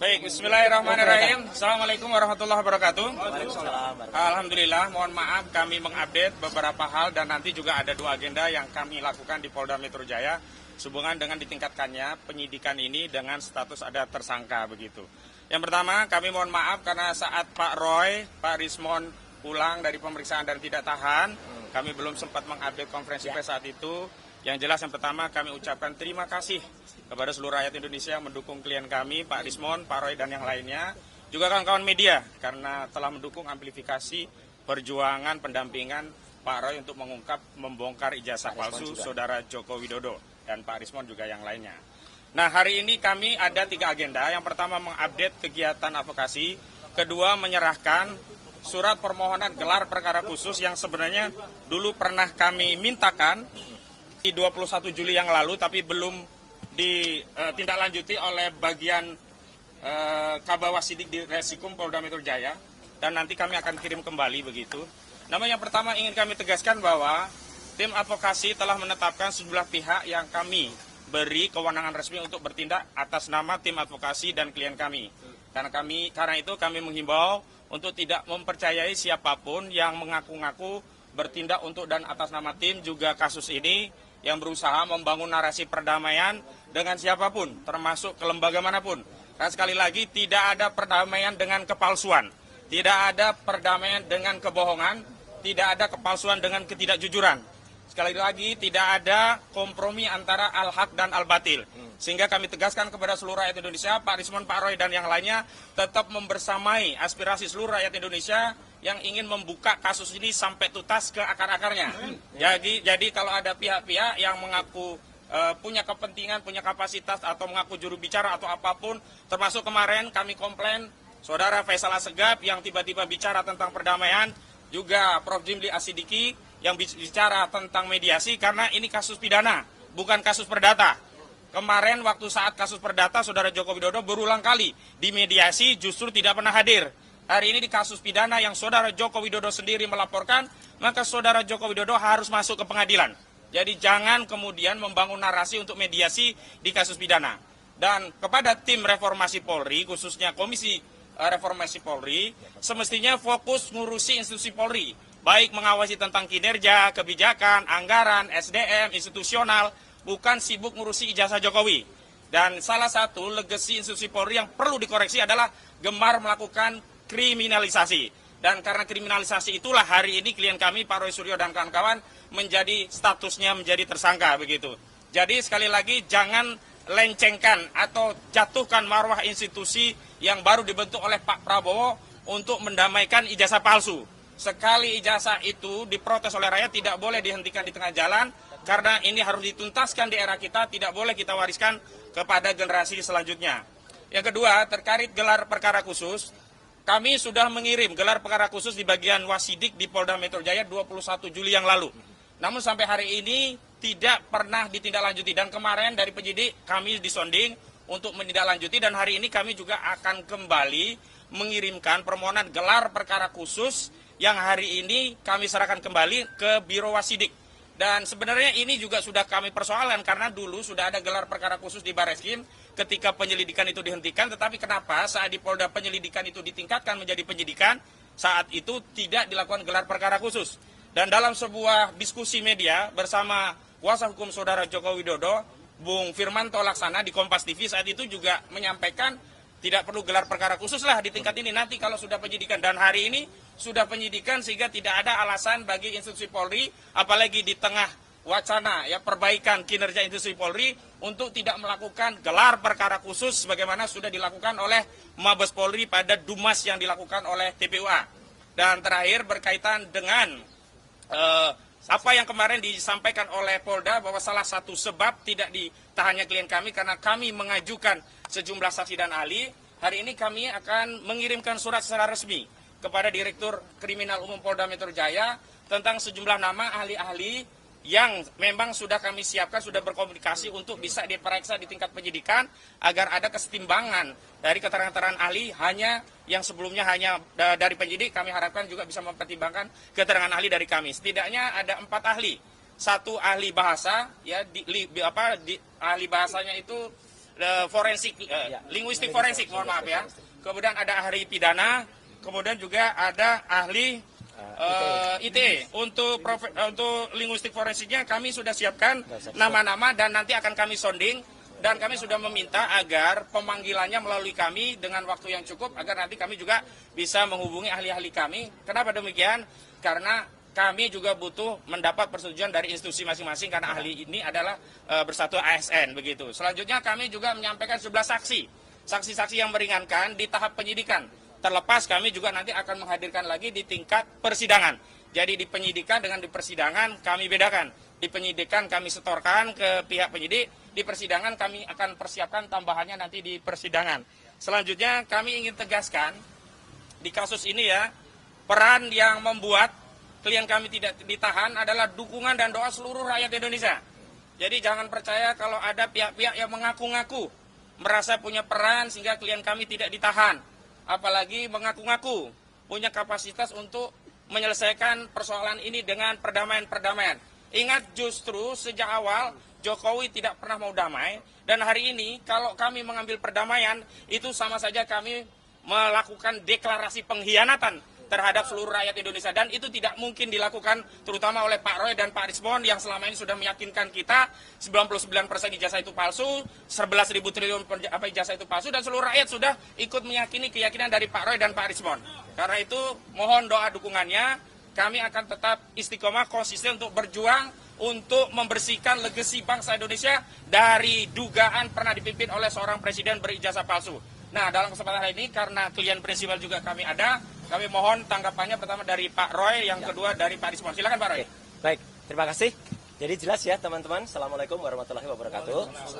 Baik, bismillahirrahmanirrahim. Assalamualaikum warahmatullahi wabarakatuh. Alhamdulillah, mohon maaf kami mengupdate beberapa hal dan nanti juga ada 2 agenda yang kami lakukan di Polda Metro Jaya sehubungan dengan ditingkatkannya penyidikan ini dengan status ada tersangka begitu. Yang pertama, kami mohon maaf karena saat Pak Roy, Pak Rismon pulang dari pemeriksaan dan tidak tahan, kami belum sempat mengupdate konferensi pers saat itu. Yang jelas yang pertama kami ucapkan terima kasih kepada seluruh rakyat Indonesia yang mendukung klien kami, Pak Rismon, Pak Roy, dan yang lainnya. Juga kawan-kawan media karena telah mendukung amplifikasi perjuangan pendampingan Pak Roy untuk mengungkap membongkar ijazah palsu Saudara Joko Widodo dan Pak Rismon juga yang lainnya. Nah, hari ini kami ada 3 agenda. Yang pertama mengupdate kegiatan advokasi, kedua menyerahkan surat permohonan gelar perkara khusus yang sebenarnya dulu pernah kami mintakan di 21 Juli yang lalu tapi belum ditindaklanjuti oleh bagian Kabawasidik di Resikum Polda Metro Jaya dan nanti kami akan kirim kembali begitu. Namun yang pertama ingin kami tegaskan bahwa tim advokasi telah menetapkan sejumlah pihak yang kami beri kewenangan resmi untuk bertindak atas nama tim advokasi dan klien kami. Karena itu kami menghimbau untuk tidak mempercayai siapapun yang mengaku-ngaku bertindak untuk dan atas nama tim juga kasus ini yang berusaha membangun narasi perdamaian dengan siapapun, termasuk ke lembaga manapun. Karena sekali lagi tidak ada perdamaian dengan kepalsuan, tidak ada perdamaian dengan kebohongan, tidak ada kepalsuan dengan ketidakjujuran. Sekali lagi tidak ada kompromi antara al-haq dan al-batil. Sehingga kami tegaskan kepada seluruh rakyat Indonesia, Pak Rismon, Pak Roy, dan yang lainnya tetap membersamai aspirasi seluruh rakyat Indonesia yang ingin membuka kasus ini sampai tuntas ke akar-akarnya. Jadi kalau ada pihak-pihak yang mengaku punya kepentingan, punya kapasitas atau mengaku juru bicara atau apapun, termasuk kemarin kami komplain Saudara Faisal Assegaf yang tiba-tiba bicara tentang perdamaian, juga Prof. Jimli Asidiki yang bicara tentang mediasi karena ini kasus pidana, bukan kasus perdata. Kemarin waktu saat kasus perdata Saudara Joko Widodo berulang kali di mediasi justru tidak pernah hadir. Hari ini di kasus pidana yang Saudara Joko Widodo sendiri melaporkan, maka Saudara Joko Widodo harus masuk ke pengadilan. Jadi jangan kemudian membangun narasi untuk mediasi di kasus pidana. Dan kepada tim reformasi Polri, khususnya Komisi Reformasi Polri, semestinya fokus ngurusi institusi Polri. Baik mengawasi tentang kinerja, kebijakan, anggaran, SDM, institusional, bukan sibuk ngurusi ijazah Jokowi. Dan salah satu legasi institusi Polri yang perlu dikoreksi adalah gemar melakukan kriminalisasi. Dan karena kriminalisasi itulah hari ini klien kami Pak Roy Suryo dan kawan-kawan menjadi statusnya menjadi tersangka begitu. Jadi sekali lagi jangan lencengkan atau jatuhkan marwah institusi yang baru dibentuk oleh Pak Prabowo untuk mendamaikan ijazah palsu. Sekali ijazah itu diprotes oleh rakyat tidak boleh dihentikan di tengah jalan karena ini harus dituntaskan di era kita, tidak boleh kita wariskan kepada generasi selanjutnya. Yang kedua, terkait gelar perkara khusus, kami sudah mengirim gelar perkara khusus di bagian Wasidik di Polda Metro Jaya 21 Juli yang lalu. Namun sampai hari ini tidak pernah ditindaklanjuti dan kemarin dari penyidik kami disonding untuk menindaklanjuti dan hari ini kami juga akan kembali mengirimkan permohonan gelar perkara khusus yang hari ini kami serahkan kembali ke Biro Wasidik. Dan sebenarnya ini juga sudah kami persoalan karena dulu sudah ada gelar perkara khusus di Bareskrim ketika penyelidikan itu dihentikan, tetapi kenapa saat di Polda penyelidikan itu ditingkatkan menjadi penyidikan, saat itu tidak dilakukan gelar perkara khusus. Dan dalam sebuah diskusi media bersama kuasa hukum Saudara Joko Widodo, Bung Firmanto Laksana di Kompas TV saat itu juga menyampaikan tidak perlu gelar perkara khusus lah di tingkat ini nanti kalau sudah penyidikan. Dan hari ini sudah penyidikan sehingga tidak ada alasan bagi institusi Polri, apalagi di tengah wacana ya perbaikan kinerja institusi Polri untuk tidak melakukan gelar perkara khusus sebagaimana sudah dilakukan oleh Mabes Polri pada Dumas yang dilakukan oleh TPUA. Dan terakhir berkaitan dengan apa yang kemarin disampaikan oleh Polda bahwa salah satu sebab tidak ditahannya klien kami karena kami mengajukan sejumlah saksi dan ahli. Hari ini kami akan mengirimkan surat secara resmi kepada Direktur Kriminal Umum Polda Metro Jaya tentang sejumlah nama ahli-ahli yang memang sudah kami siapkan, sudah berkomunikasi untuk bisa diperiksa di tingkat penyidikan agar ada kesetimbangan dari keterangan-keterangan ahli hanya yang sebelumnya hanya dari penyidik, kami harapkan juga bisa mempertimbangkan keterangan ahli dari kami. Setidaknya ada 4 ahli, 1 ahli bahasa, ya ahli bahasanya itu forensik, linguistik forensik, mohon maaf ya. Kemudian ada ahli pidana, kemudian juga ada ahli ITE. Untuk linguistik forensiknya kami sudah siapkan nama-nama dan nanti akan kami sounding. Dan kami sudah meminta agar pemanggilannya melalui kami dengan waktu yang cukup agar nanti kami juga bisa menghubungi ahli-ahli kami. Kenapa demikian? Karena kami juga butuh mendapat persetujuan dari institusi masing-masing karena ahli ini adalah bersatu ASN begitu. Selanjutnya kami juga menyampaikan 11 saksi yang meringankan di tahap penyidikan. Terlepas kami juga nanti akan menghadirkan lagi di tingkat persidangan. Jadi di penyidikan dengan di persidangan kami bedakan. Di penyidikan kami setorkan ke pihak penyidik, di persidangan kami akan persiapkan tambahannya nanti di persidangan. Selanjutnya kami ingin tegaskan di kasus ini ya, peran yang membuat klien kami tidak ditahan adalah dukungan dan doa seluruh rakyat Indonesia. Jadi jangan percaya kalau ada pihak-pihak yang mengaku-ngaku merasa punya peran sehingga klien kami tidak ditahan. Apalagi mengaku-ngaku punya kapasitas untuk menyelesaikan persoalan ini dengan perdamaian-perdamaian. Ingat justru sejak awal Jokowi tidak pernah mau damai dan hari ini kalau kami mengambil perdamaian itu sama saja kami melakukan deklarasi pengkhianatan terhadap seluruh rakyat Indonesia dan itu tidak mungkin dilakukan terutama oleh Pak Roy dan Pak Rismon yang selama ini sudah meyakinkan kita 99% ijazah itu palsu, 11.000 triliun ijazah itu palsu dan seluruh rakyat sudah ikut meyakini keyakinan dari Pak Roy dan Pak Rismon. Karena itu mohon doa dukungannya. Kami akan tetap istiqomah konsisten untuk berjuang untuk membersihkan legasi bangsa Indonesia dari dugaan pernah dipimpin oleh seorang presiden berijazah palsu. Nah, dalam kesempatan hari ini karena klien prinsipal juga kami ada, kami mohon tanggapannya pertama dari Pak Roy, yang kedua dari Pak Rismon. Silakan Pak Roy. Baik, terima kasih. Jadi jelas ya teman-teman. Assalamualaikum warahmatullahi wabarakatuh.